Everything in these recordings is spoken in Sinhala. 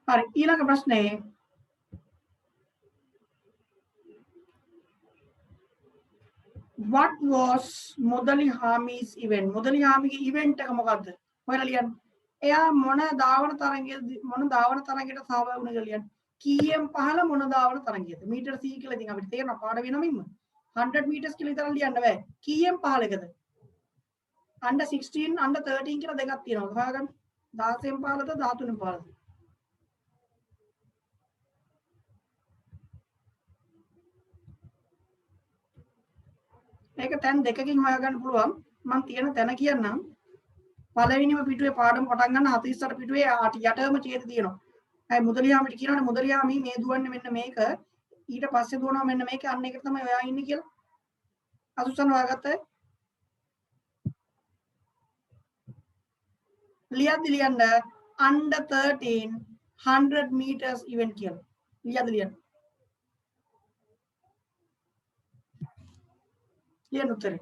හරි ඊළඟ ප්‍රශ්නේ what was මොදලි හාමිස් event මොදලි හාමිගේ event එක මොකද්ද හොයලා ලියන්න එයා මොන ධාවන තරංගයකට සහභාගී වුණේ කියලා ලියන්න කීයෙන් පහළ මොන ධාවන තරංගයද මීටර c කියලා ඉතින් අපිට තේරෙනවා පාඩ වෙනමින්ම 100 meters කියලා විතර ලියන්න බෑ කීයෙන් පහළකද under 16 under 13 කියලා දෙකක් තියෙනවා හොයාගන්න 16න් පහළද 13න් පහළද ඒක තැන් දෙකකින් හොයාගන්න පුළුවන් මම තියෙන තැන කියන්නම් පළවෙනිම පිටුවේ පාඩම පටන් ගන්න 48 පිටුවේ යටම ඡේද තියෙනවා. අය මුදලියාමිට කියනවානේ මුදලියාමි මේ දුවන්නේ මෙන්න මේක ඊට පස්සේ දුවනවා මෙන්න මේක අන්න එකට තමයි ඔයා ඉන්නේ කියලා. අසුසන් හොයාගත්තේ? ලියද්දි ලියන්න under 13 100 meters event කියලා. ලියද්දි ලියන්න. ලියන්න උත්තරේ.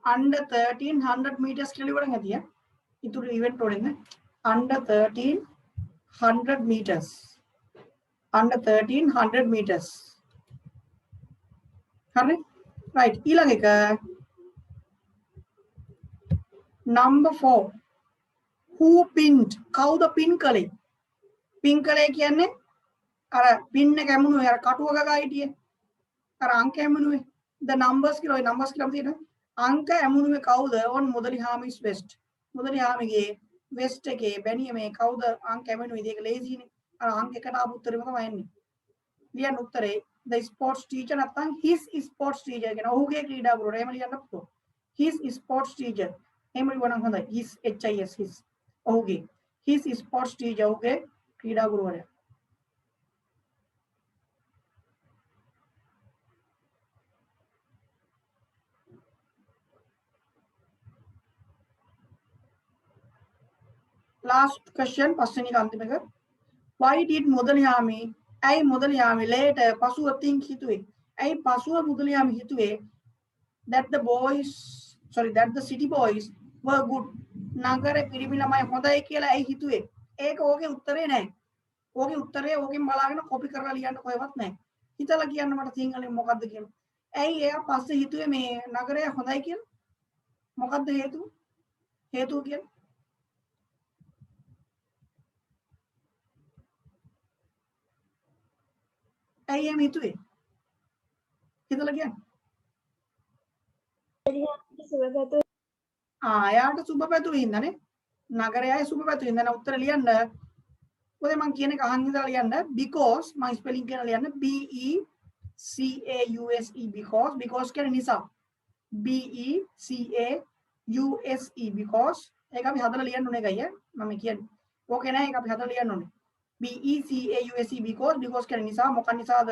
under 13 100 meters කියලා ඉවරන් ඇතිය. ඉතුරු event වලින් under 13 100 meters. under 13 100 meters. හරි? right ඊළඟ එක number 4 who pinned කවුද pin කළේ? pin කළේ කියන්නේ අර pin එක ඇමුණුවේ අර කටුව ගගා හිටියේ. අර අංක ඇමුණුවේ. the numbers කියලා ඔය numbers කියලා තියෙනවා. අංක ඇමුණුවේ කවුද? on Mudali හාමිස් west. Mudali හාමිගේ west එකේ බැනියමේ කවුද අංක ඇමුණුවේ? ඒක ලේසියිනේ. අර අංක එකට ආපු උත්තරෙම තමයි එන්නේ. ලියන්න උත්තරේ the sports teacher නැත්නම් his sports teacher කියන ඔහුගේ ක්‍රීඩා ගුරුවරයා එහෙම ලියන්න පුළුවන්. his sports teacher එහෙම ලියවනම් හොඳයි. his his ඔහුගේ his sports teacher ඔහුගේ ක්‍රීඩා ගුරුවරයා. last question පස්වෙනි එක අන්තිම එක why did මුදලියාමි ඇයි මුදලියාමි later පසුව think හිතුවේ ඇයි පසුව මුදලියාමි හිතුවේ that the city boys were good නගර පිරිමි ළමයි හොඳයි කියලා ඇයි හිතුවේ ඒක ඕකේ උත්තරේ නැහැ ඕකේ උත්තරේ ඕකෙන් බලාගෙන කොපි කරලා ලියන්න කොහෙවත් නැහැ හිතලා කියන්න මට සිංහලෙන් මොකද්ද කියලා ඇයි එයා පස්සේ හිතුවේ මේ නගරය හොඳයි කියලා මොකද්ද හේතුව කියන්නේ ඇයි එහෙම හිතුවේ හිතලා කියන්න එයාට සුබ පැතුම් හින්දානේ නගරයයි සුබ පැතුම් හින්දා නේ උත්තර ලියන්න ඔය මම කියන එක අහන් ඉඳලා ලියන්න because මම ස්පෙලිං කරලා ලියන්න B E C A U S E because කියන්නේ නිසා B E C A U S E because ඒක අපි හදලා ලියන්න ඕනේ එකයි මම කියන්නේ ඕකේ නෑ ඒක අපි හදලා ලියන්න ඕනේ B E C A U S E because කියන්නේ නිසා මොකක් නිසාද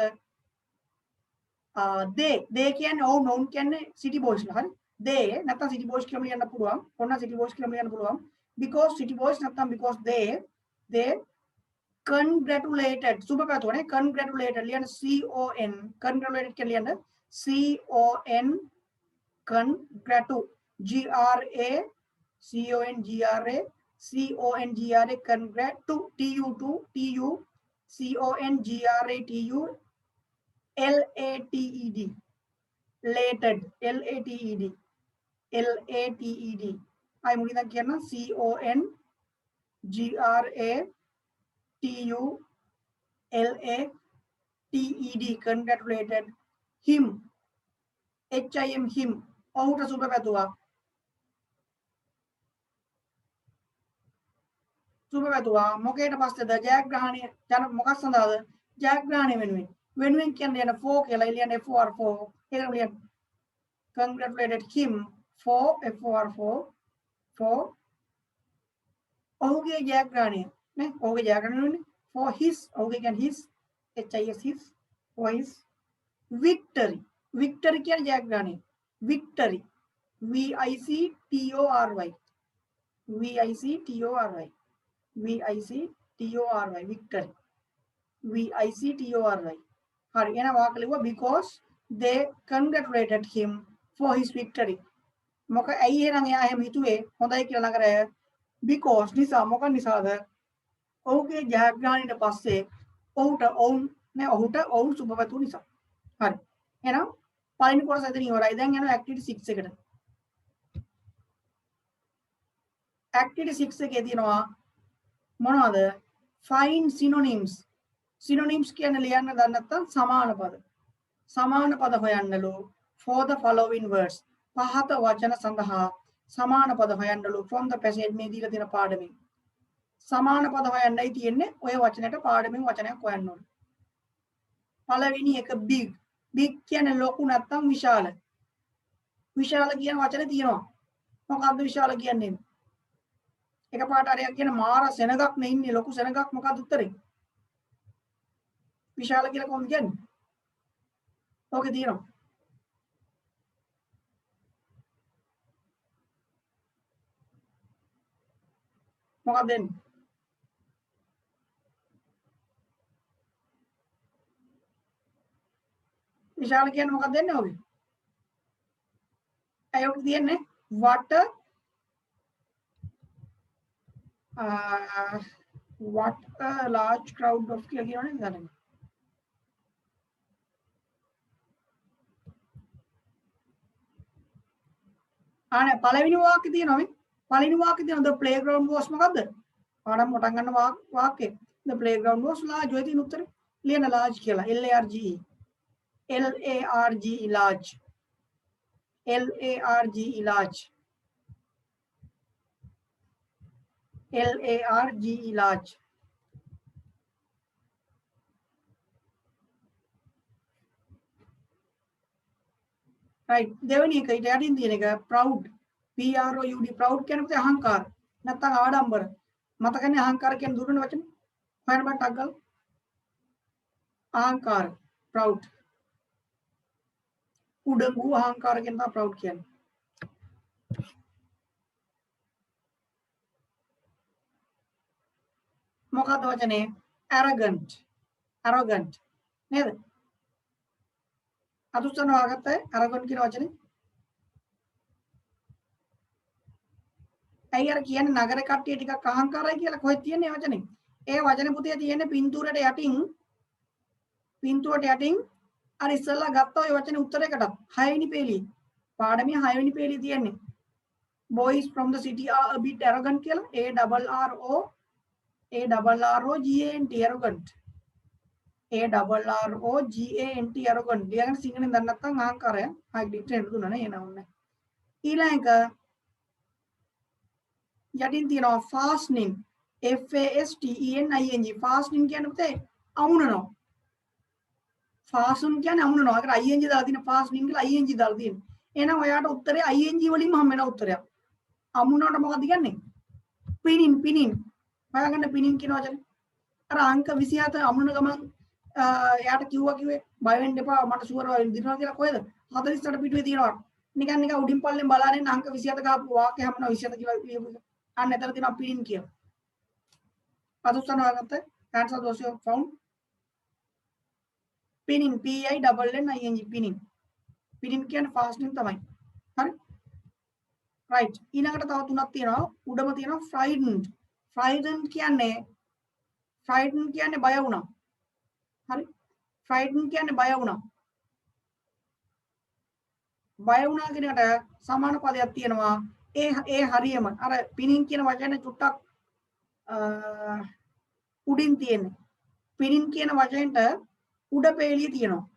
they කියන්නේ ඔවුන් කියන්නේ city boys ලා හරි they නැත්නම් city boys කියලා ලියන්න පුළුවන් ඔන්න city boys කියලා ලියන්න පුළුවන් because city boys නැත්නම් because they congratulated සුබ පැතුවනේ congratulated ලියන්න CON congratulated කියලා ලියන්න CON congratu GRA CONGRA congratu TU CONGRATU LATED lated LATED आई मुझे कहना CONGRATULATED congratulated him him ඔහුට සුබ පැතුවා මොකේට පස්සේද ජයග්‍රහණය යන මොකක් සඳහාද ජයග්‍රහණය වෙනුවෙන් කියන්නේ යන for කියලා ලියන්නේ for ඒක ලියන්න congratulated him for ඔහුගේ ජයග්‍රහණය නේ ඔහුගේ ජයග්‍රහණය වෙන්නේ for his ඔහුගේ කියන්නේ his his for his victory කියන්නේ ජයග්‍රහණය victory VICTORY victory VICTORY හරි එන වාක්‍ය ලිව්වා because they congratulated him for his victory මොක ඇයි එහෙනම් එයා එහෙම හිතුවේ හොඳයි කියලා නගරය because නිසා මොකක් නිසාද ඔහුගේ ජයග්‍රහණයට පස්සේ ඔහුට ඔවුන් සුබපැතු නිසා හරි එහෙනම් පළවෙනි කොටස එතන ඉවරයි දැන් යනවා ඇක්ටිවිටි 6 එකට ඇක්ටිවිටි 6 එකේ තියෙනවා මොනවද find synonyms synonyms කියන්නේ ලියන්න දන්නේ නැත්නම් සමාන පද හොයන්නලු for the following words පහත වචන සඳහා සමාන පද හොයන්නලු from the passage මේ දීලා තියෙන පාඩමෙන් සමාන පද හොයන්නයි තියෙන්නේ ඔය වචනයට පාඩමෙන් වචනයක් හොයන්න ඕනේ පළවෙනි එක big කියන්නේ ලොකු නැත්නම් විශාල කියන වචනේ තියෙනවා මොකක්ද විශාල කියන්නේ එකපාරට හරියක් කියන මාර සෙනගක් නේ ඉන්නේ ලොකු සෙනගක් මොකක්ද උත්තරේ විශාල කියලා කොහොමද කියන්නේ ඕකේ තියෙනවා මොකක්ද දෙන්නේ විශාල කියන්නේ මොකක්ද දෙන්නේ ඔගේ අයෝක තියෙන්නේ what a large crowd of කියලා කියනවනේ දැනගන්න ආනේ පළවෙනි වාක්‍යය තියෙනවා මේ පළවෙනි වාක්‍යය තියෙනවා the playground was මොකද්ද පාඩම් පටන් ගන්න වාක්‍යය the playground was large ඔය තියෙන උත්තරේ ලියන large කියලා large large right දෙවෙනි එක ඊට යටින් තියෙන එක proud proud කියන්නේ අහංකාර නැත්නම් ආඩම්බර මතකනේ අහංකාර කියන දුරන වචනේ හොයන්න බෑ ටක් ගාලා අහංකාර proud උඩඟු අහංකාර කියන තමයි proud කියන්නේ මොකක්ද වචනේ arrogant නේද අතුස්සන වාගත්තේ arrogant කියන වචනේ ඇයි අර කියන්නේ නගර කට්ටිය ටිකක් අහංකාරයි කියලා කොහෙද තියෙන්නේ වචනේ ඒ වචනේ පුතේ තියෙන්නේ පින්තූරයට යටින් අර ඉස්සෙල්ලා ගත්ත ඔය වචනේ උත්තරයකට 6 වෙනි පේලියේ පාඩමේ 6 වෙනි පේලියේ තියෙන්නේ boys from the city are a bit arrogant කියලා ARROGANT arrogant arrogant ලියගෙන සිංහලෙන් දන්නේ නැත්නම් අහංකාරය හයි ඩික්ටේට් දුන්නා නේ එනවා ඕනේ ඊළඟ යටින් තියෙනවා fastening FASTENING fastening කියන්නේ පුතේ අමුණනවා fasten කියන්නේ අමුණනවා ඒකට ing දාලා තියෙන fastening කියලා ing දාලා තියෙනවා එහෙනම් ඔයාට උත්තරේ ing වලින්ම හම්බ වෙන උත්තරයක් අමුණනකොට මොකද කියන්නේ පිනින් හොයාගන්න පිනින් කියන වචනේ අර අංක 27 අමුණන ගමන් එයාට කිව්වේ බය වෙන්න එපා මට ෂුවර් දිනනවා කියලා කොහෙද 48 පිටුවේ තියෙනවා නිකන් උඩින් පල්ලෙන් බලාගෙන අංක 27 ගාපු වාක්‍ය හැමනවා 27 කියලා කියපු අන්න එතන තියෙනවා පිනින් කියලා අදුස්සන හොයාගත්ත answer was found පිනින් PINNING පිනින් කියන්නේ fastening තමයි හරි right ඊළඟට තව තුනක් තියෙනවා උඩම තියෙනවා frightened කියන්නේ බය වුණා හරි frightened කියන්නේ බය වුණා කියන එකට සමාන පදයක් තියෙනවා ඒ හරියම අර පිනින් කියන වචනේ චුට්ටක් උඩින් තියෙන්නේ පිනින් කියන වචනෙට උඩ පේලිය තියෙනවා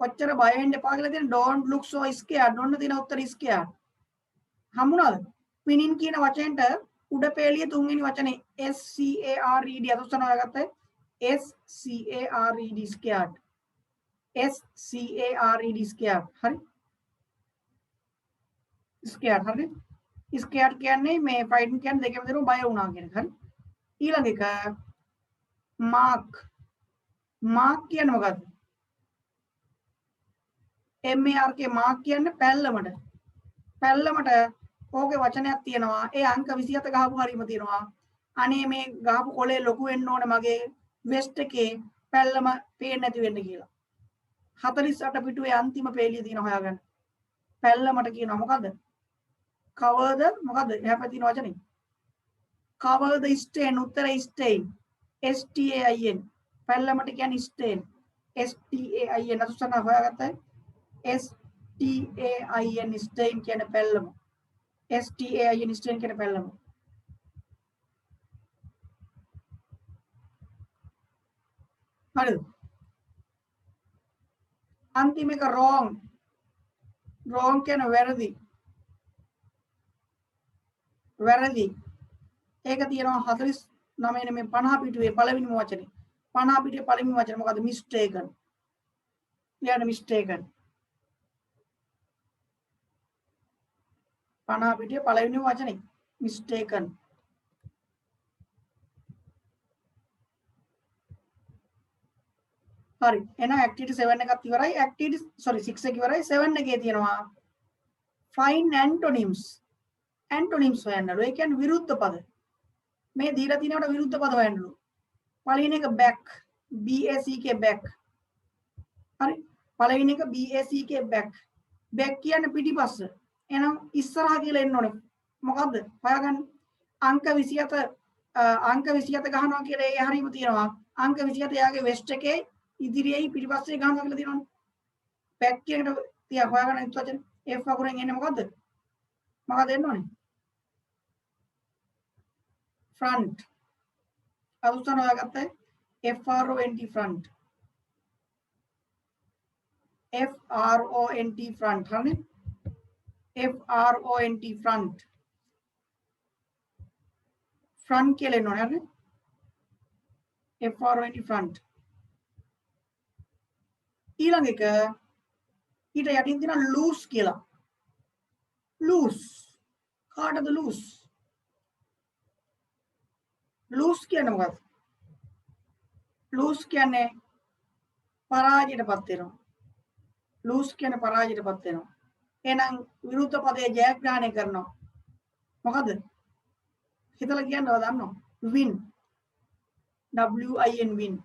කොච්චර බය වෙන්න එපා කියලා තියෙන don't look so scared ඔන්න තියෙන උත්තර scared හම්බුණාද පිනින් කියන වචනෙට උඩ පේලිය තුන්වෙනි වචනේ SCARED අතුස්සන හොයාගත්තේ SCARED scared hරි scared කියන්නේ මේ frightened කියන්නේ දෙකම දෙනු බය වුණා කියන එක හරි ඊළඟ එක mark කියන්නේ මොකද්ද MARK mark කියන්නේ පැල්ලමට ඕකේ වචනයක් තියෙනවා ඒ අංක 27 ගහපු හරියම තියෙනවා අනේ මේ ගහපු කොලේ ලොකු වෙන්න ඕනේ මගේ වෙස්ට් එකේ පැල්ලම පේන්නේ නැති වෙන්න කියලා 48 පිටුවේ අන්තිම පේලිය තියෙන හොයාගන්න පැල්ලමට කියනවා මොකද්ද? cover the මොකද්ද? එහා පැත්තේ තියෙන වචනේ. cover the stain උත්තර stain. S T A I N. පැල්ලමට කියන්නේ stain. S T A I N අතුසන හොයාගත්තා. S T A I N stain කියන්නේ පැල්ලම. S T A I N stain කියන්නේ පැල්ලම. හරිද? අන්තිම එක wrong. wrong කියන්නේ වැරදි. වැරදි. ඒක තියෙනවා 49 නෙමෙයි 50 පිටුවේ පළවෙනිම වචනේ. 50 පිටුවේ පළවෙනිම වචනේ මොකද්ද? mistaken. ලියන්න mistaken. 50 පිටුවේ පළවෙනිම වචනේ mistaken. හරි. එහෙනම් activity 7 එකත් ඉවරයි. activity 6 එක ඉවරයි. 7 එකේ තියෙනවා find antonyms. antonyms හොයන්නලු. ඒ කියන්නේ විරුද්ධ පද. මේ දීලා තියෙනවට විරුද්ධ පද හොයන්නලු. පළවෙනි එක back. B A C K back. හරි. පළවෙනි එක B A C K back. back කියන්නේ පිටිපස්ස. එහෙනම් ඉස්සරහා කියලා එන්න ඕනේ. මොකද්ද? හොයාගන්න. අංක 27 ගහනවා කියලා ඒ හරියම තියෙනවා. අංක 27 යාගේ වෙස්ට් එකේ ඉදිරියේ පිටිපස්සේ ගහනවා කියලා තියෙනවනේ. back කියනකට තියා හොයාගන්න ඉත් වචන F අකුරෙන් එන්නේ මොකද්ද? මොකද එන්න ඕනේ? front. අලුතෙන් හොයාගත්තා F R O N T front. F R O N T front හරිනේ. F R O N T front. front කියලා එන්න ඕනේ හරිනේ. F R O N T front. ඊළඟ එක ඊට යටින් තියෙන loose කියලා. loose. කාටද loose? loose කියන්නේ මොකක්ද? loose කියන්නේ පරාජයටපත් වෙනවා. loose කියන්නේ පරාජයටපත් වෙනවා. එහෙනම් විරුද්ධ පදයේ ජයග්‍රහණය කරනවා. මොකද? හිතලා කියන්නව දන්නව? win. W I N win.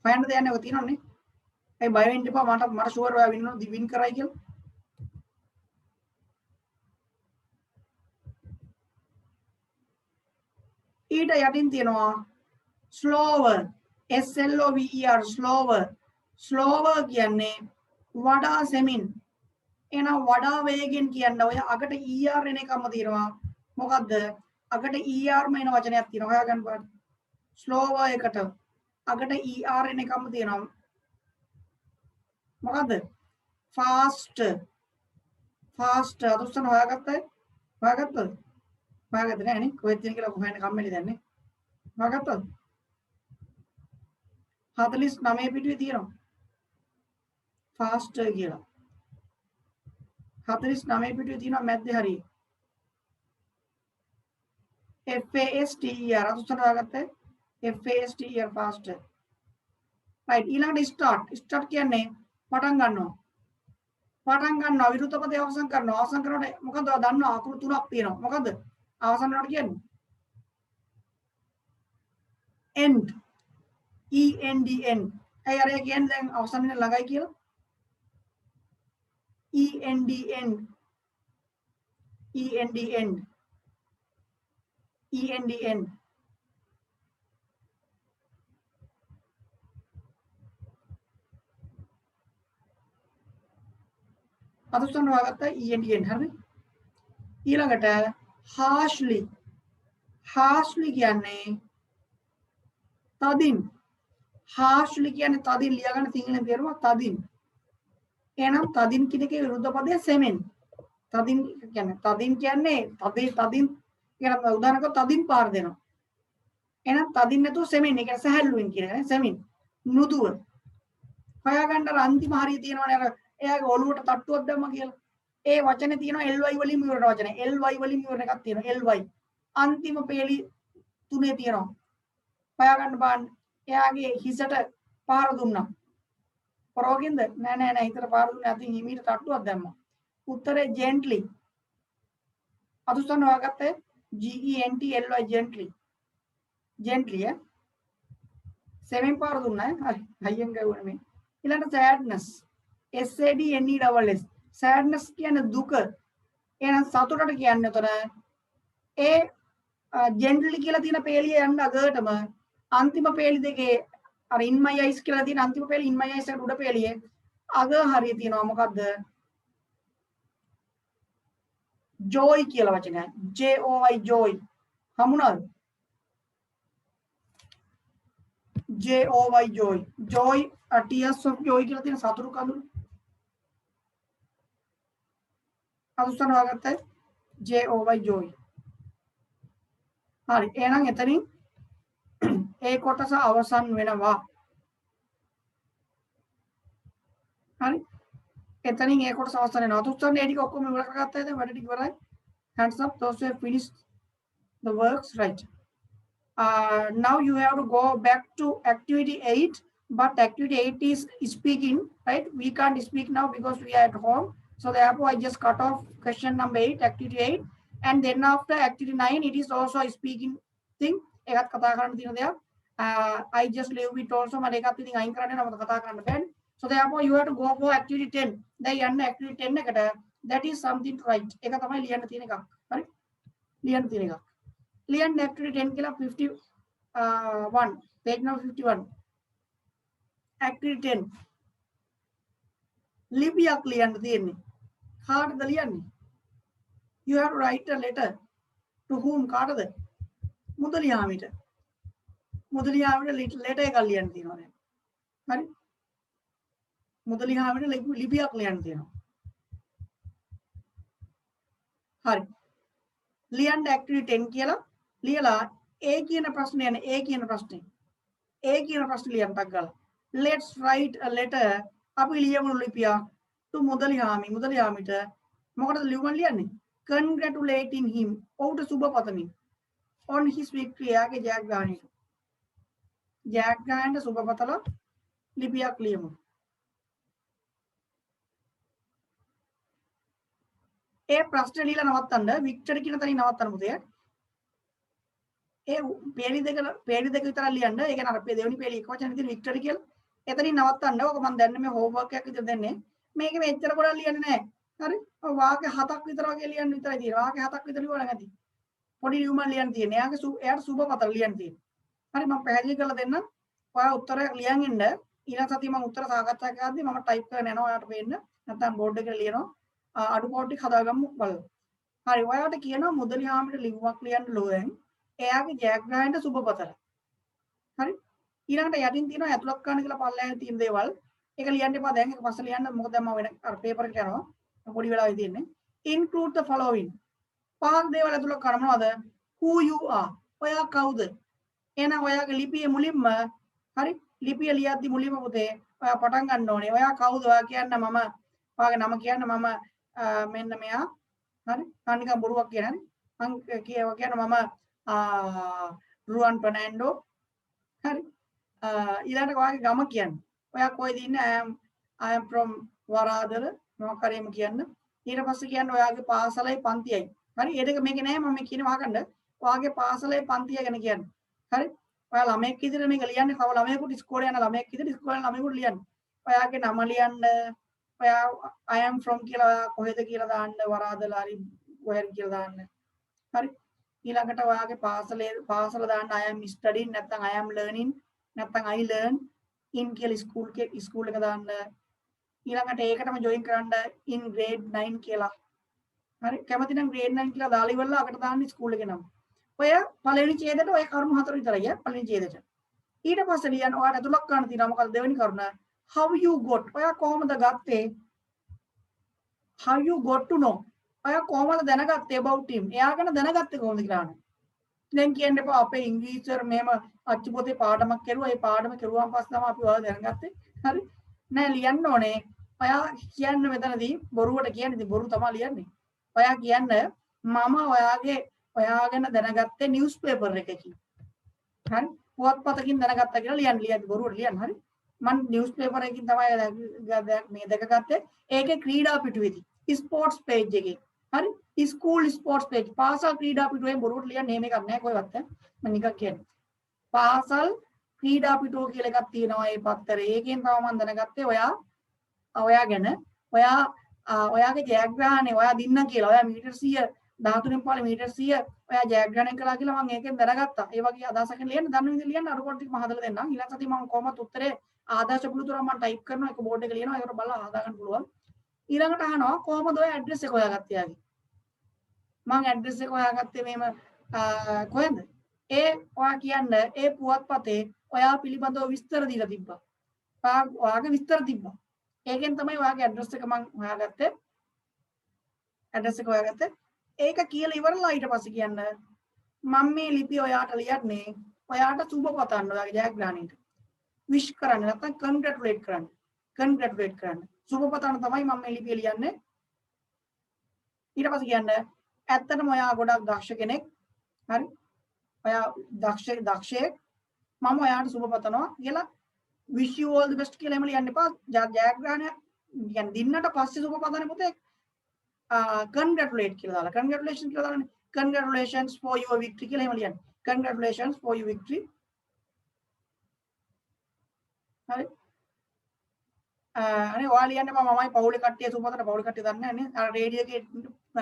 හොයන්න දෙයක් නෑ ඔය තියෙනවනේ. ඒ බය වෙන්න එපා මට ෂුවර් ඔයා වින් කරයි කියලා. ඊට යටින් තියෙනවා slower. S L O V E R slower. slower කියන්නේ වඩා සෙමින්. එහෙනම් වඩා වේගෙන් කියන්න ඔය අකට ER එන එකම තියෙනවා. මොකද්ද? අකට ER ම එන වචනයක් තියෙනවා. හොයාගන්න බලන්න. slower එකට අකට ER එන එකම තියෙනවා. මොකද්ද? fast. fast අදුස්සන හොයාගත්තද? හොයාගත්තද? හොයාගත්තේ නැහැ නේ. කොහෙද තියෙන කියලා හොයන්න කම්මැලි දැන් නේ. හොයාගත්තද? 49 පිටුවේ තියෙනවා. fast කියලා. 49 පිටුවේ තියෙනවා මැද්දේ හරිය. F A S T E R අදුස්සන හොයාගත්තද? F A S T E R fast. right ඊළඟට start කියන්නේ පටන් ගන්නවා. පටන් ගන්නවා විරුද්ධ පදේ අවසන් කරනවා. අවසන් කරනකොට මොකද දන්නවා අකුරු තුනක් තියෙනවා. මොකද? අවසන් කරනකොට කියන්නේ end. E N D N. අය අර කියන්නේ දැන් අවසන් වෙන ළඟයි කියලා. E N D N. E N D N. E N D N. අදුස්සන හොයාගත්තා E N D N හරිනේ. ඊළඟට harshly. harshly කියන්නේ තදින්. harshly කියන්නේ තදින් ලියා ගන්න සිංහලෙන් තේරුම තදින්. එහෙනම් තදින් කියන එකේ විරුද්ධ පදය සෙමෙන්. තදින් කියන්නේ තදින් කියන උදාහරණයක් තදින් පාර දෙනවා. එහෙනම් තදින් නැතුව සෙමෙන්. ඒ කියන්නේ සහැල්ලුවෙන් කියන එක නේ සෙමෙන්. මෘදුව. හොයාගන්න අර අන්තිම හරිය තියෙනවනේ අර එයාගේ ඔළුවට තට්ටුවක් දැම්මා කියලා. ඒ වචනේ තියෙනවා ly වලින් ඉවරන වචනේ. ly වලින් ඉවරන එකක් තියෙනවා ly. අන්තිම පේලි තුනේ තියෙනවා. හොයාගන්න බලන්න. එයාගේ හිසට පාර දුන්නා. පරෝගින්ද? නෑ හිතට පාර දුන්නේ අතින් හිමීට තට්ටුවක් දැම්මා. උත්තරේ gently. අදුස්සන හොයාගත්තේ G E N T L Y gently. gently සෙමෙන් පාර දුන්නා හරි. හයියෙන් ගවුනේ මේ. ඊළඟට sadness. S A D N E S S. sadness කියන්නේ දුක. එහෙනම් සතුටට කියන්නේ උතන ඒ ජෙන්ටලි කියලා තියෙන පේලිය යන්න අගටම අන්තිම පේලි දෙකේ අර in my eyes කියලා තියෙන අන්තිම පේලි in my eyes එකට උඩ පේලියේ අග හරිය තියෙනවා මොකද්ද joy කියලා වචනය J O Y joy හමුණාද J O Y joy joy tears of joy කියලා තියෙන සතුරු කඳුළු අදුස්සන වගත්තයි J O Y joy හරි එහෙනම් එතනින් ඒ කොටස අවසන් වෙනවා හරි එතනින් ඒ කොටස අවසන් වෙනවා අදුස්සන ඒ ටික ඔක්කොම ඉවර කරගත්තා ඉතින් වැඩ ටික ඉවරයි hands up those who have finished the works right now you have to go back to activity 8 but activity 8 is speaking right we can't speak now because we are at home so therefore I just cut off question number 8 activity 8 and then after activity 9 it is also a speaking thing එකත් කතා කරන්න තියෙන දෙයක් I just leave it also මම ඒකත් ඉතින් අයින් කරන්න නෑ මම කතා කරන්න බෑනේ so therefore you have to go for activity 10 දැන් යන්න activity 10 එකට that is something to write ඒක තමයි ලියන්න තියෙන එකක් හරි ලියන්න තියෙන එකක් ලියන්න activity 10 කියලා 51 page number 51 activity 10 ලිපියක් ලියන්න තියෙන්නේ කාටද ලියන්නේ you have to write a letter to whom කාටද මුදලියාමිට letter එකක් ලියන්න තියෙනවා දැන් හරි මුදලියාමිට ලිපියක් ලියන්න තියෙනවා හරි ලියන්න activity 10 කියලා ලියලා A කියන ප්‍රශ්නේ යන A කියන ප්‍රශ්නේ ලියන්න ටක් ගාලා let's write a letter අපි ලියමු ලිපියක් to මුදලියාමිට මොකටද ලියන්නේ congratulating him ඔහුට සුබ පතමින් on his victory යාගේ ජයග්‍රහණයට සුබ පතලා ලිපියක් ලියමු ඒ ප්‍රශ්නේ ලියලා නවත්තන්න වික්ටර් කියන තැනින් නවත්තන්න පුතේ ඒ පේලි දෙක විතර ලියන්න ඒ කියන්නේ අර දෙවෙනි පේලි එක වචන විතර වික්ටර් කියලා එතනින් නවත්තන්න ඕක මම දැන් මේ හෝම්වර්ක් එකක් විතර දෙන්නේ මේක මෙච්චර ගොඩක් ලියන්නේ නැහැ හරි ඔය වාක්‍ය 7ක් විතර වගේ ලියන්න විතරයි තියෙන්නේ වාක්‍ය 7ක් විතර ලියවලා නැති පොඩි ලියුමක් ලියන්න තියෙන්නේ එයාට සුබ පතල ලියන්න තියෙන්නේ හරි මම පැහැදිලි කරලා දෙන්නම් ඔයා උත්තරයක් ලියන් ඉන්න ඊළඟ සතියේ මම උත්තර සාකච්ඡා කරද්දී මම ටයිප් කරගෙන යනවා ඔයාට පේන්න නැත්නම් බෝඩ් එකේ ලියනවා අඩුපාඩු ටික හදාගමු බලමු හරි ඔයාට කියනවා මුදලියාමිට ලියුමක් ලියන්න ලෝයෙන් එයාගේ ජයග්‍රහණයට සුබ පතල හරි ඊළඟට යටින් තියෙනවා ඇතුළත් කරන්න කියලා පල්ලෙහාට තියෙන දේවල් ඒක ලියන්න එපා දැන් ඒක පස්සේ ලියන්න මොකද දැන් මම වෙන අර පේපර් එකට යනවා පොඩි වෙලාවයි තියෙන්නේ include the following පහක් දේවල් ඇතුළත් කරන්න මොනවද who you are ඔයා කවුද එහෙනම් ඔයාගේ ලිපියේ මුලින්ම හරි ලිපිය ලියද්දි මුලින්ම පුතේ ඔයා පටන් ගන්න ඕනේ ඔයා කවුද ඔයා කියන්න මම ඔයාගේ නම කියන්න මම මෙන්න මෙයා හරි අනිකම් බොරුවක් කියන හරි මං කියන්න මම රුවන් ෆර්නැන්ඩෝ හරි ඊළඟට ඔයාගේ ගම කියන්න ඔයා කොහෙද ඉන්නේ I am from වරාදල මොකක් හරි එම කියන්න ඊට පස්සේ කියන්න ඔයාගේ පාසලයි පන්තියයි හරි ඒ දෙක මේකේ නෑ මම මේ කියන වහගන්න ඔයාගේ පාසලේ පන්තිය ගැන කියන්න හරි ඔයා ළමයෙක් විදිහට මේක ලියන්නේ කව ළමයෙකුට ඉස්කෝලේ යන ළමයෙක් විදිහට ඉස්කෝලේ යන ළමයෙකුට ලියන්න ඔයාගේ නම ලියන්න ඔයා I am from කියලා ඔයා කොහෙද කියලා දාන්න වරාදල හරි කොහෙද කියලා දාන්න හරි ඊළඟට ඔයාගේ පාසල දාන්න I am studying නැත්නම් I am learning නැත්නම් I learn in කියලා ස්කූල් එක දාන්න ඊළඟට ඒකටම ජොයින් කරන්න in grade 9 කියලා හරි කැමති නම් grade 9 කියලා දාලා ඉවරලා අකට දාන්න ස්කූල් එකේ නම ඔය පළවෙනි ඡේදයට ඔය කරුණු හතර විතරයි පළවෙනි ඡේදයට ඊට පස්සේ ලියන්න ඔයාලට ඇතුළත් කරන්න තියෙනවා මොකද දෙවෙනි කරුණ how you got ඔයා කොහොමද ගත්තේ how you got to know ඔයා කොහොමද දැනගත්තේ about him එයා ගැන දැනගත්තේ කොහොමද කියලා දැන් කියන්න එපා අපේ ඉංග්‍රීසිවර මෙහෙම අච්චු පොතේ පාඩමක් කරුවා ඒ පාඩම කරුවාන් පස්සේ තමයි අපි ඔයාලා දැනගත්තේ හරි නෑ ලියන්න ඕනේ ඔයා කියන්න මෙතනදී බොරුවට කියන්නේ ඉතින් බොරු තමයි ලියන්නේ ඔයා කියන්න මම ඔයා ගැන දැනගත්තේ නිවුස් පේපර් එකකින් හරි පුවත්පතකින් දැනගත්තා කියලා ලියන්න ලියද්දි බොරුවට ලියන්න හරි මම නිවුස් පේපර් එකකින් තමයි මේ දැකගත්තේ ඒකේ ක්‍රීඩා පිටුවේදී ස්පෝර්ට්ස් පේජ් එකේ හරි ස්කූල් ස්පෝර්ට්ස් පේජ් පාසල් ක්‍රීඩා පිටුවේ බොරුවට ලියන්නේ එහෙම එකක් නෑ කොහෙවත් මම නිකන් කියන්නේ පාසල් ක්‍රීඩා පිටුව කියලා එකක් තියෙනවා ඒ පත්තරේ ඒකෙන් තමයි මම දැනගත්තේ ඔයා ගැන ඔයා ඔයාගේ ජයග්‍රහණය ඔයා දින්න කියලා. ඔයා මීටර් 100 13 පාළේ මීටර් 100 ඔයා ජයග්‍රහණය කළා කියලා මම ඒකෙන් දැනගත්තා. ඒ වගේ අදහසකින් ලියන්න දන්න විදිහට ලියන්න අර කොට ටික මම හදලා දෙන්නම්. ඊළඟ සතියේ මම කොහොමද උත්තරේ ආදර්ශ පුළුතුරක් මම ටයිප් කරනවා. ඒක බෝඩ් එකේ ලියනවා. ඒකට බලලා හදා ගන්න පුළුවන්. ඊළඟට අහනවා කොහොමද ඔය ඇඩ්‍රස් එක හොයාගත්තේ යාගේ? මම ඇඩ්‍රස් එක හොයාගත්තේ මේම කොහෙන්ද? ඔයා කියන්න ඒ පුවත්පතේ ඔයා පිළිබඳව විස්තර දීලා තිබ්බා. ඔයාගේ විස්තර තිබ්බා. ඒකෙන් තමයි ඔයාගේ ඇඩ්‍රස් එක මම හොයාගත්තේ. ඇඩ්‍රස් එක හොයාගත්තේ. ඒක කියලා ඉවරලා ඊට පස්සේ කියන්න මම මේ ලිපිය ඔයාට ලියන්නේ ඔයාට සුබ පතන්න ඔයාගේ ජයග්‍රහණයට. විශ් කරන්න නැත්නම් කන්ග්‍රැචුලේට් කරන්න. කන්ග්‍රැචුලේට් කරන්න. සුබ පතන්න තමයි මම මේ ලිපිය ලියන්නේ. ඊට පස්සේ කියන්න ඇත්තටම ඔයා ගොඩක් දක්ෂ කෙනෙක්. හරි? ඔයා දක්ෂයෙක්. මම ඔයාට සුබ පතනවා කියලා wish you all the best කියලා එම ලියන්න එපා. ජයග්‍රහණය කියන්නේ දින්නට පස්සේ සුබ පතන්නේ පුතේ congratulate කියලා දාලා congratulations කියලා දාලානේ. Congratulations for your victory කියලා එහෙම ලියන්න. Congratulations for your victory. හරි. අනේ ඔයා ලියන්න එපා මමයි පවුලේ කට්ටිය සුබ පතන පවුලේ කට්ටිය දන්නේ නැහැ නේ.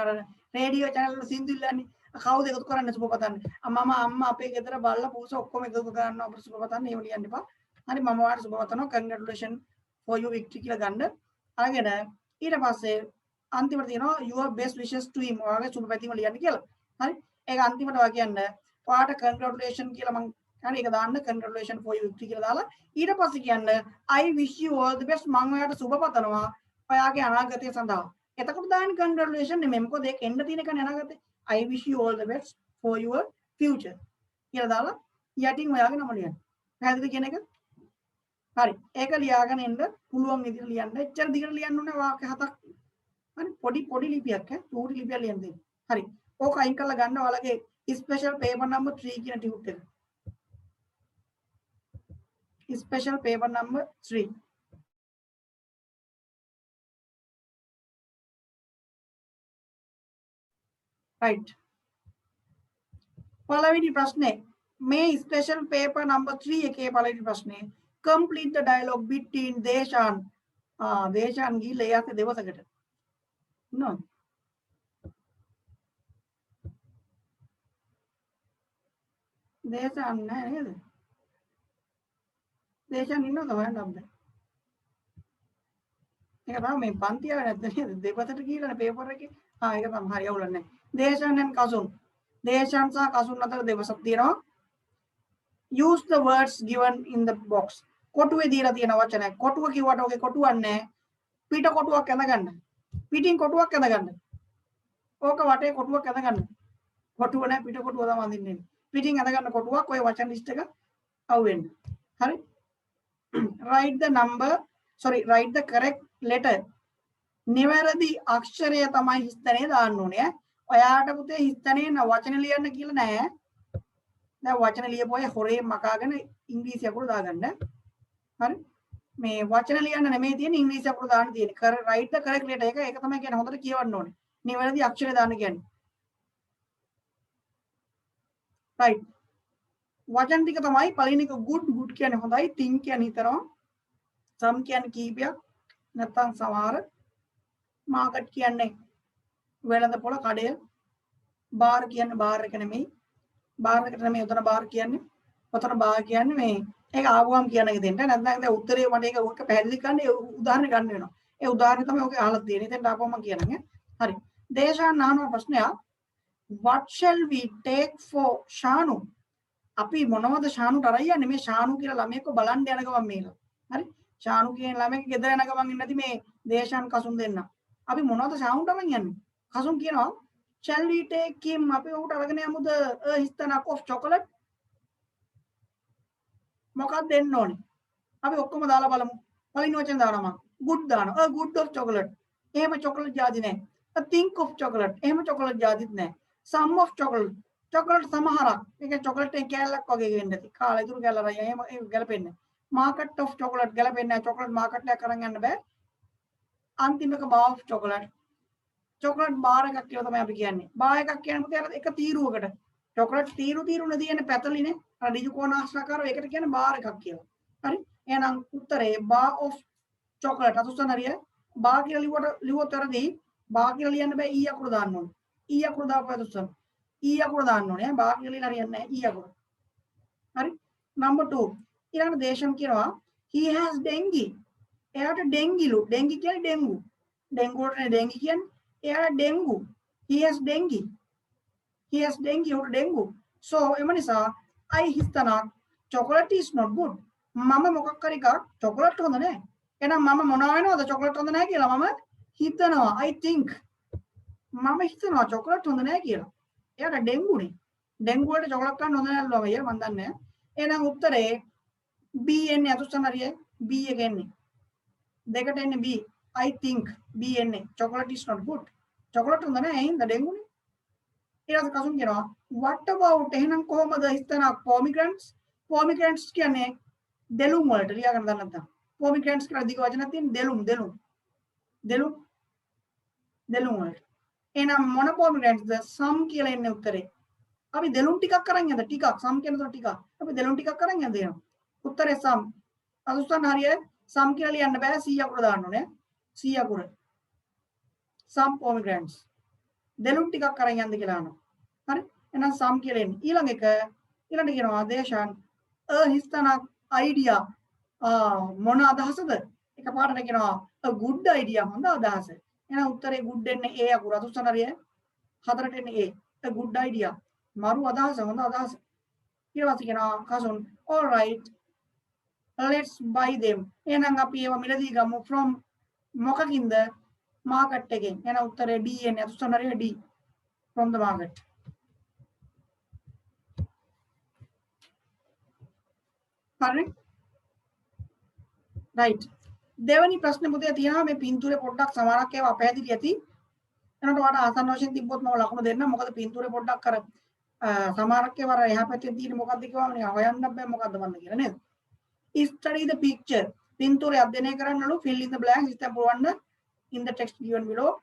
අර රේඩියෝ channel වල සින්දු ඉල්ලන්නේ. කවුද එකතු කරන්නේ සුබ පතන්නේ? මම අම්මා අපේ ගෙදර බල්ලා පූස ඔක්කොම එකතු කරනවා අපිට සුබ පතන්නේ එහෙම ලියන්න එපා. හරි මම ඔයාලට සුබ පතනවා congratulations for your victory කියලා ගන්න. අරගෙන ඊට පස්සේ අන්තිමට තියෙනවා your best wishes to him ඔයාගේ සුබ පැතීම ලියන්න කියලා. හරි? ඒක අන්තිමට ඔයා කියන්න ඔයාට congratulations කියලා මම හරි ඒක දාන්න congratulations for your victory කියලා දාලා ඊට පස්සේ කියන්න I wish you all the best මම ඔයාට සුබ පතනවා ඔයාගේ අනාගතය සඳහා. එතකොට දාන්න congratulations නෙමෙයි මොකද ඒක එන්න තියෙන එකනේ අනාගතේ. I wish you all the best for your future කියලා දාලා යටින් ඔයාගේ නම ලියන්න. පැහැදිලිද කියන එක? හරි. ඒක ලියාගෙන එන්න පුළුවන් විදිහට ලියන්න. එච්චර දිගට ලියන්න ඕනේ වාක්‍ය 7ක්. හරි පොඩි ලිපියක් චූටි ලිපියක් ලියන්න දෙන්න. හරි. ඕක අයින් කරලා ගන්න ඔයාලගේ ස්පෙෂල් පේපර් නම්බර් 3 කියන ටියුට් එක. Special paper number 3. right. පළවෙනි ප්‍රශ්නේ මේ ස්පෙෂල් පේපර් නම්බර් 3 එකේ පළවෙනි ප්‍රශ්නේ complete the dialogue between Deshan Deshan ගිහලා එයාට දවසකට no දේශාන් නෑ නේද දේශාන් ඉන්නවද හොයන්න අපිට ඒක තමයි මේ පන්තිය නැද්ද නේද දෙපතට ගිහලා පේපර් එකේ ඒක තමයි හරි අවුලක් නෑ දේශාන් and කසුන් දේශාන් සහ කසුන් අතර දෙවසක් තියෙනවා use the words given in the box කොටුවේ දීලා තියෙන වචන කොටුව කිව්වට ඔගේ කොටුවක් නෑ පිට කොටුවක් ඇඳගන්න පිටින් කොටුවක් ඇඳගන්න ඕක වටේ කොටුවක් ඇඳගන්න කොටුව නෑ පිට කොටුව තමයි අඳින්නේ පිටින් ඇඳගන්න කොටුවක් ඔය වචන ලිස්ට් එක අහුවෙන්න හරි write the correct letter නිවැරදි අක්ෂරය තමයි හිස්තනේ දාන්න ඕනේ ඔයාට පුතේ හිස්තනේ වචන ලියන්න කියලා නෑ දැන් වචන ලියපුවා හොරේ මකාගෙන ඉංග්‍රීසි අකුරු දාගන්න හරි මේ වචන ලියන්න නෙමෙයි තියෙන්නේ ඉංග්‍රීසි අකුරු දාන්න තියෙන්නේ write the correct letter ඒක තමයි කියන්නේ හොඳට කියවන්න ඕනේ නිවැරදි අක්ෂරය දාන්න කියන්නේ right වචන ටික තමයි පළවෙනි එක good කියන්නේ හොඳයි think කියන්නේ හිතනවා some කියන්නේ කීපයක් නැත්නම් සමහර market කියන්නේ වෙළඳ පොළ කඩය bar කියන්නේ bar එක නෙමෙයි bar එකට නෙමෙයි උතන bar කියන්නේ උතන bar කියන්නේ මේ ඒක ආවම කියන එක දෙන්න නැත්නම් දැන් උත්තරේ මට ඒක පැහැදිලි කරන්න ඒ උදාහරණ ගන්න වෙනවා ඒ උදාහරණය තමයි ඔගේ අහලා තියෙන්නේ දැන් ආපුවම මම කියන්නේ හරි දේශාන් අහන ප්‍රශ්නය what shall we take for Shanu අපි මොනවද ශානුට අරයි යන්නේ මේ ශානු කියලා ළමයෙක්ව බලන්න යන ගමන් මේක හරි ශානු කියන ළමයෙක් ගෙදර යන ගමන් ඉන්නේ නැති මේ දේශාන් කසුන් දෙන්න අපි මොනවද ශානුට අරන් යන්නේ කසුන් කියනවා shall we take him අපි උට අරගෙන යමුද a histanak of chocolate මොකක්ද දෙන්න ඕනේ අපි ඔක්කොම දාලා බලමු පළවෙනි වචන දානවා මම good දානවා a good of chocolate එහෙම chocolate જાති නැහැ a think of chocolate එහෙම chocolate જાතිත් නැහැ some of chocolate chocolate සමහරක් ඒක chocolate එක කෑල්ලක් වගේ වෙන්න ඇති කාලා ඉතුරු කෑල්ල රයි එහෙම ඒක ගැලපෙන්නේ market of chocolate ගැලපෙන්නේ නැහැ chocolate market එකක් අරන් යන්න බෑ අන්තිම එක bar of chocolate chocolate bar එකක් කියලා තමයි අපි කියන්නේ bar එකක් කියන්නේ මොකද එක තීරුවකට chocolate තීරු නදියන්නේ පැතලිනේ අර ඍජු කෝණාශ්‍රාකාරව ඒකට කියන්නේ bar එකක් කියලා හරි එහෙනම් උත්තරේ bar of chocolate අතුස්සන හරිය බා කියලා ලිව්වොත් වැරදි. බා කියලා ලියන්න බෑ ඊ අකුර දාන්න ඕනේ. ඊ අකුර දාපුවා දුස්සන. ඊ අකුර දාන්න ඕනේ. බා කියලා ලියලා හරියන්නේ නැහැ ඊ අකුර. හරි. number 2. ඊළඟට දේශම් කියනවා he has dengue. එයාට ඩෙන්ගිලු. ඩෙන්ගි කියන්නේ ඩෙන්ගු. ඩෙන්ගු වලට ඩෙන්ගි කියන්නේ. එයාට dengue. he has dengue. he has dengue or dengue. So එම නිසා I හිතනවා chocolate is not good. මම මොකක් හරි එකක් chocolate හොඳ නැහැ. එහෙනම් මම මොනවා වෙනවද chocolate හොඳ නැහැ කියලා මම හිතනවා. I think මම හිතනවා chocolate හොඳ නැහැ කියලා. එයාට ඩෙන්ගුනේ. ඩෙන්ගු වලට chocolate ගන්න හොඳ නැහැ අයියා මන් දන්නේ නැහැ. එහෙනම් උත්තරේ B එන්නේ අතුස්සන් හරියයි. B එක එන්නේ. දෙකට එන්නේ B. I think B එන්නේ. chocolate is not good. chocolate හොඳ නැහැ. එහෙනම් ඩෙන්ගුනේ. ඊළඟ කසුන් කියනවා what about එහෙනම් කොහොමද හිතනවා pomegranates pomegranates කියන්නේ දෙලුම් වලට ලියා ගන්න දන්නේ නැත්නම් pomegranates කියලා දිග වචනක් තියෙන දෙලුම් වලට එහෙනම් මොන pomegranates ද some කියලා එන්නේ උත්තරේ අපි දෙලුම් ටිකක් අරන් යන්න ටිකක් some කියන දොර ටිකක් අපි දෙලුම් ටිකක් අරන් යන්න දෙනවා උත්තරේ some අසුස්සන් හරියයි some කියලා ලියන්න බෑ C අකුර දාන්න ඕනේ C අකුර some pomegranates දෙලුම් ටිකක් අරන් යන්න කියලා අහනවා. හරි? එහෙනම් සම් කියලා එන්නේ. ඊළඟට කියනවා දේශාන් හිස්තනක් idea මොන අදහසද? එකපාරට කියනවා a good idea හොඳ අදහස. එහෙනම් උත්තරේ good එන්නේ A අකුර. අතුස්සන හරිය. හතරට එන්නේ A. a good idea. මරු අදහස හොඳ අදහස. ඊට පස්සේ කියනවා Kasun all right let's buy them. එහෙනම් අපි ඒවා මිලදී ගමු from මොකකින්ද? market again. එහෙනම් උත්තරේ D එන්නේ අතුස්සන හරිය D from the market. හරි? right. දෙවෙනි ප්‍රශ්නේ පුතේ තියෙනවා මේ පින්තූරේ පොඩ්ඩක් සමානක් ඒවා අපහැදිලි ඇති. එනකොට ඔයාලට ආසන්න වශයෙන් තිබ්බොත් මම ලකුණු දෙන්නම්. මොකද පින්තූරේ පොඩ්ඩක් අර සමානක් ඒවා එහා පැත්තේ තියෙන මොකද්ද කියවම නේ හොයන්න බෑ මොකද්ද මන්ද කියලා නේද? study the picture. පින්තූරේ අධ්‍යයනය කරන්නලු fill in the blanks ඉතින් පුරවන්න in the text given below.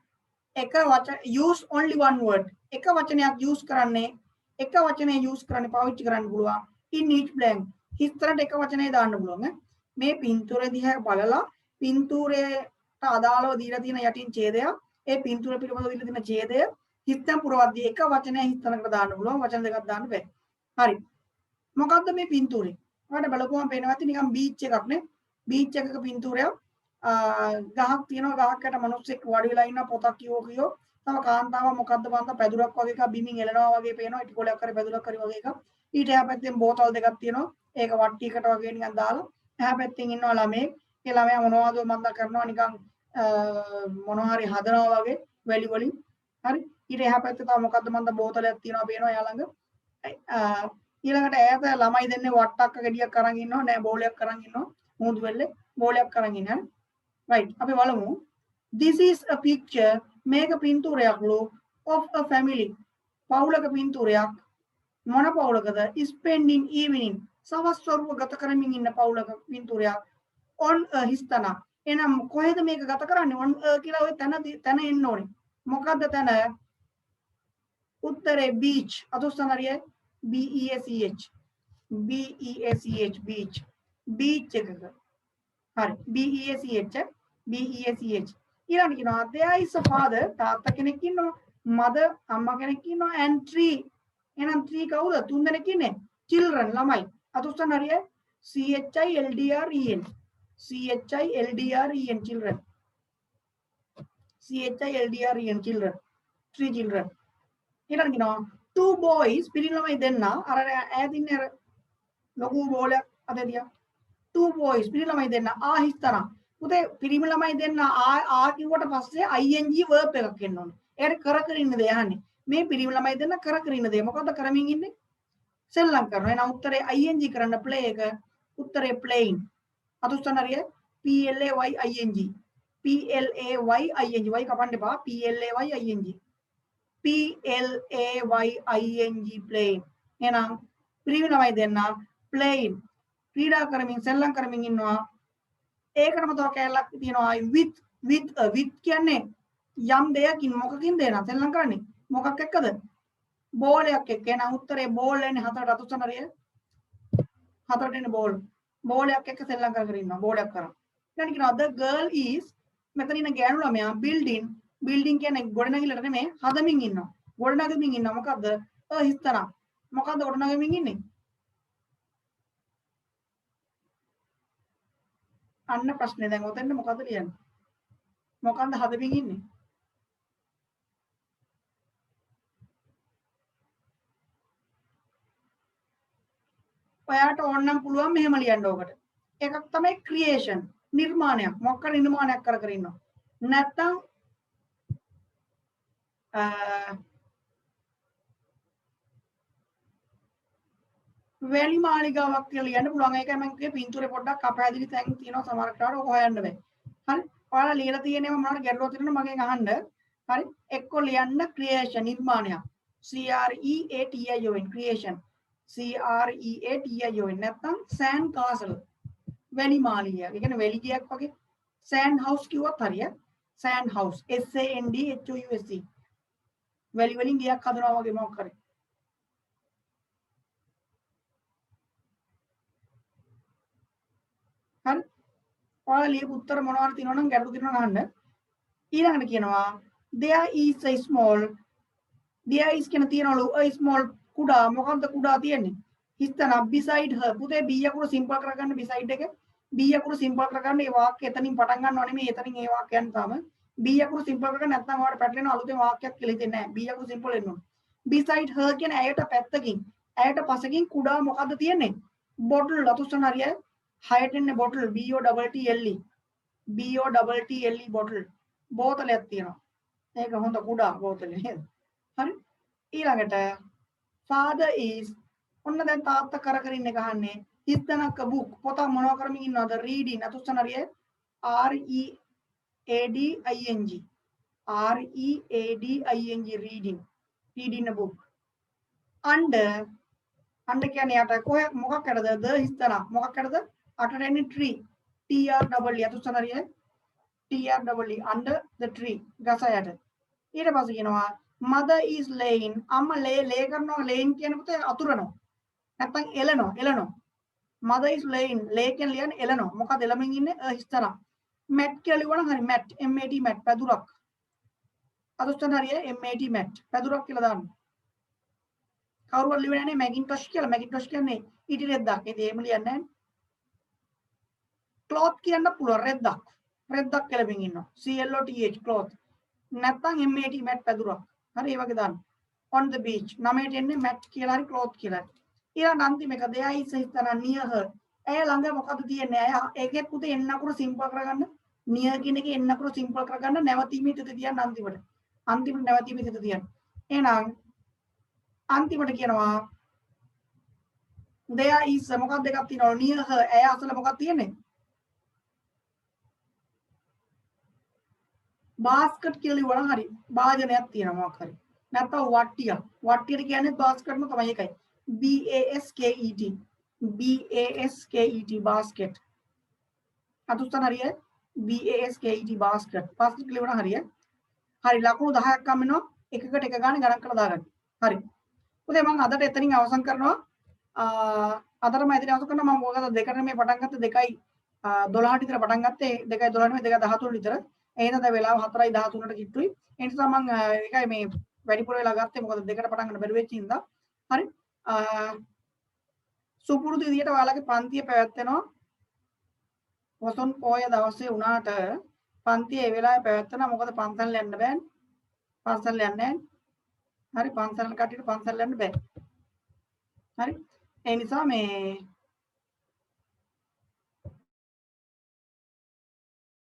එක වචන use only one word. එක වචනයක් use කරන්නේ එක වචනේ use කරන්නේ පාවිච්චි කරන්න පුළුවන්. in each blank. හිස්තරට එක වචනේ දාන්න පුළුවන්. මේ පින්තූරේ දිහා බලලා පින්තූරේට අදාළව දීලා තියෙන යටින් ඡේදය ඒ පින්තූර පිළිබඳව දීලා තියෙන ඡේදය හිස්තම් පුරවද්දී එක වචනයක් හිස්තනකට දාන්න පුළුවන්. වචන දෙකක් දාන්න බෑ. හරි. මොකද්ද මේ පින්තූරේ? ඔයාලට බලපුවම පේනවා ඇති නිකන් බීච් එකක් නේ. බීච් එකක පින්තූරයක් ගහක් තියෙනවා ගහකට මිනිස්සෙක් වඩි වෙලා ඉන්නවා පොතක් කියෝ තව කාන්තාවක් මොකද්ද බන්ද පැදුරක් වගේ එකක් බිමින් එලනවා වගේ පේනවා ඉටි කොලයක් කරේ පැදුරක් කරේ වගේ එකක් ඊට එහා පැත්තෙන් බෝතල් දෙකක් තියෙනවා ඒක වට්ටියකට වගේ නිකන් දාලා එහා පැත්තෙන් ඉන්නවා ළමෙක් ඒ ළමයා මොනවද මන්ද කරනවා නිකන් මොනවා හරි හදනවා වගේ වැලි වලින් හරි ඊට එහා පැත්තේ තව මොකද්ද මන්ද බෝතලයක් තියෙනවා පේනවා එයා ළඟ ඊළඟට ඈත ළමයි දෙන්නේ වට්ටක්ක ගෙඩියක් අරන් ඉන්නවා නෑ බෝලයක් අරන් ඉන්නවා මුහුදු වෙල්ලේ බෝලයක් අරන් ඉන්නවා right අපි බලමු this is a picture මේක පින්තූරයක් ලෝ of a family පවුලක පින්තූරයක් මොන පවුලකද spending evening සවස් වරුව ගත කරමින් ඉන්න පවුලක පින්තූරයක් on a හිස්තන එහෙනම් කොහෙද මේක ගත කරන්නේ on a කියලා ඔය තැන එන්න ඕනේ මොකද්ද තැන උත්තරේ beach අතුස්සන හරිය beach beach beach එකක හරි beach ඊළඟට කියනවා there is a father තාත්තා කෙනෙක් ඉන්නවා mother අම්මා කෙනෙක් ඉන්නවා and tree එහෙනම් tree කවුද තුන් දෙනෙක් ඉන්නේ children ළමයි අතුස්සන් හරිය children children children three children ඊළඟට කියනවා two boys පිරිමි ළමයි දෙන්න අර ඈතින් අර ලොකු බෝලයක් අතේ තියා two boys පිරිමි ළමයි දෙන්න හිස්තරම් පුතේ පිරිමි ළමයි දෙන්න කිව්වට පස්සේ ing verb එකක් එන්න ඕනේ. ඒකට කර ඉන්නද යහන්නේ. මේ පිරිමි ළමයි දෙන්න කර ඉන්නද මොකද්ද කරමින් ඉන්නේ? සෙල්ලම් කරනවා. එහෙනම් උත්තරේ ing කරන්න play එක. උත්තරේ playing. අතුස්සන හරිය playing. y කපන්න එපා. playing playing. එහෙනම් පිරිමි ළමයි දෙන්න playing. ක්‍රීඩා කරමින් සෙල්ලම් කරමින් ඉන්නවා. ඒකටම තව කැලලක් තියෙනවා with කියන්නේ යම් දෙයකින් මොකකින්ද එන සෙල්ලම් කරන්නේ මොකක් එක්කද බෝලයක් එක්ක එන උත්තරේ බෝල් එන්නේ හතරට අතුස්සන හරිය හතරට එන්නේ බෝලයක් එක්ක සෙල්ලම් කර කර ඉන්නවා බෝලයක් කරා ඊළඟ කියනවා the girl is මෙතන ඉන්න ගෑනු ළමයා බිල්ඩින් කියන්නේ ගොඩනැගිල්ලට නෙමෙයි හදමින් ඉන්නවා. ගොඩනගමින් ඉන්නවා. මොකද්ද? හිස්තන. මොකද්ද ගොඩනගමින් ඉන්නේ? අන්න ප්‍රශ්නේ දැන් ඔතෙන්ද මොකද්ද ලියන්නේ? මොකන්ද හදමින් ඉන්නේ? ඔයාට ඕනනම් පුළුවන් මෙහෙම ලියන්න ඕකට. එකක් තමයි ක්‍රියේෂන් නිර්මාණයක්. මොකක් කර නිර්මාණයක් කර කර ඉන්නවා. නැත්තම් වැලි මාලිගාවක් කියලා ලියන්න පුළුවන්. ඒකයි මම කිව්වේ පින්තූරේ පොඩ්ඩක් අපහැදිලි තැන් තියෙනවා සමහරකට ඔක හොයන්න බෑ. හරි. ඔයාලා ලියලා තියෙනේම මොනවද ගැටලුවක් තියෙනවා මගෙන් අහන්න. හරි. එක්ක ලියන්න ක්‍රියේෂන් නිර්මාණයක්. C R E A T I O N creation. C R E A T I O N නැත්තම් සෑන්ඩ් කාසල්. වැලි මාලිගයක්. ඒ කියන්නේ වැලි ගයක් වගේ. සෑන්ඩ් හවුස් කිව්වත් හරිය. Sand house S A N D H O U S E. වැලි වලින් ගයක් හදනවා වගේ මොකක් හරි. හරි. ඔයාලා ලියපු උත්තර මොනවද තියෙනවා නම් ගැටලු තියෙනවා නම් අහන්න. ඊළඟට කියනවා there is a small there is කියන තියනවලු a small කුඩා මොකක්ද කුඩා තියෙන්නේ? හිස්තන beside her පුතේ b යකුරු සිම්පල් කරගන්න beside එක b යකුරු සිම්පල් කරගන්න ඒ වාක්‍ය එතනින් පටන් ගන්නව නෙමෙයි එතනින් ඒ වාක්‍යයන් තාම b යකුරු සිම්පල් කරගන්න නැත්නම් ඔයාලට පැටලෙන අලුතෙන් වාක්‍යයක් කියලා හිතෙන්නේ නැහැ. b යකුරු සිම්පල් වෙන්න ඕන. beside her කියන ඇයට පැත්තකින් ඇයට පසකින් කුඩා මොකද්ද තියෙන්නේ? බොටල් ලතුස්සන හරියයි 6ට එන්නේ bottle B O T T L E B O T T L E bottle බෝතලයක් තියෙනවා. ඒක හොඳ කුඩා බෝතලේ නේද? හරි. ඊළඟට father is ඔන්න දැන් තාත්තා කර කර ඉන්නේ ගහන්නේ හිස්තනක book පොත මොනවා කරමින් ඉන්නවද? reading අතුස්සන හරියයි R E A D I N G R E A D I N G reading a book under කියන්නේ යට කොහෙ මොකක් කරද? the හිස්තන මොකක් කරද? අටට එන්නේ tree T R E අතුස්සන හරියයි T R E under the tree ගස යට. ඊට පස්සේ කියනවා mother is laying අම්මා ලේ කරනවා laying කියන පුතේ අතුරනවා. නැත්නම් එලනවා. mother is laying lay කියන ලියන්නේ එලනවා. මොකද එලමින් ඉන්නේ හිස්තන. mat කියලා ලියවනම් හරි mat M A T mat පැදුරක්. අතුස්සන හරියයි M A T mat පැදුරක් කියලා දාන්න. කවුරුවත් ලියන්නේ නැහැ Macintosh කියලා. Macintosh කියන්නේ ඊටි රෙද්දක්. ඒ දෙයම ලියන්නේ නැහැ. cloth කියන්න පුළුවන් රෙද්දක්. රෙද්දක් කියලා ඉන්නවා. C L O T H cloth. නැත්නම් M A T mat පැදුරක්. හරි ඒ වගේ දාන්න. on the beach. නමයට එන්නේ mat කියලා හරි cloth කියලා. ඊළඟ අන්තිම එක there is හිස්තන near her. ඇය ළඟ මොකද තියෙන්නේ? ඇය ඒකෙත් පුතේ එන්න අකුරු සිම්පල් කරගන්න. near කියන එකේ එන්න අකුරු සිම්පල් කරගන්න නැවතීමේ තිත තියන්න අන්තිමට. අන්තිමට නැවතීමේ තිත තියන්න. එහෙනම් අන්තිමට කියනවා there is මොකක්ද දෙකක් තියෙනවා near her ඇය අසල මොකක්ද තියෙන්නේ? basket කියලා ඉවරන හරි භාජනයක් තියෙනවා මොකක් හරි. නැත්නම් වට්ටියට කියන්නේ basketම තමයි ඒකයි. B A S K E T basket. අතුස්සන හරිය B A S K E T basket. basket කියලා ඉවරන හරිය. හරි ලකුණු 10ක් ගන්න වෙනවා. එකකට එක ගානේ ගණන් කරලා දාගන්න. හරි. පුතේ මම අදට එතනින් අවසන් කරනවා. අදටම එතනින් අවසන් කරනවා. මම මොකද දෙකට මේ පටන් ගත්ත 2:12ට විතර පටන් ගත්තේ 2:12 නෙමෙයි 2:13 විතර. එහෙනම් දැන් වෙලාව 4:13ට කිට්ටුයි. ඒ නිසා මම ඒකයි මේ වැඩිපුර වෙලා ගත්තේ මොකද දෙකට පටන් ගන්න බැරි වෙච්ච හින්දා. හරි. සුපුරුදු විදියට ඔයාලගේ පන්තිය පැවැත්වෙනවා. පොසොන් පොය දවසේ උනාට පන්තිය ඒ වෙලාවේ පැවැත්වෙනවා. මොකද පන්සල් යන්න බෑනේ. පන්සල් යන්නේ නැහැ. හරි පන්සල් කට්ටියට පන්සල් යන්න බෑ. හරි. ඒ නිසා මේ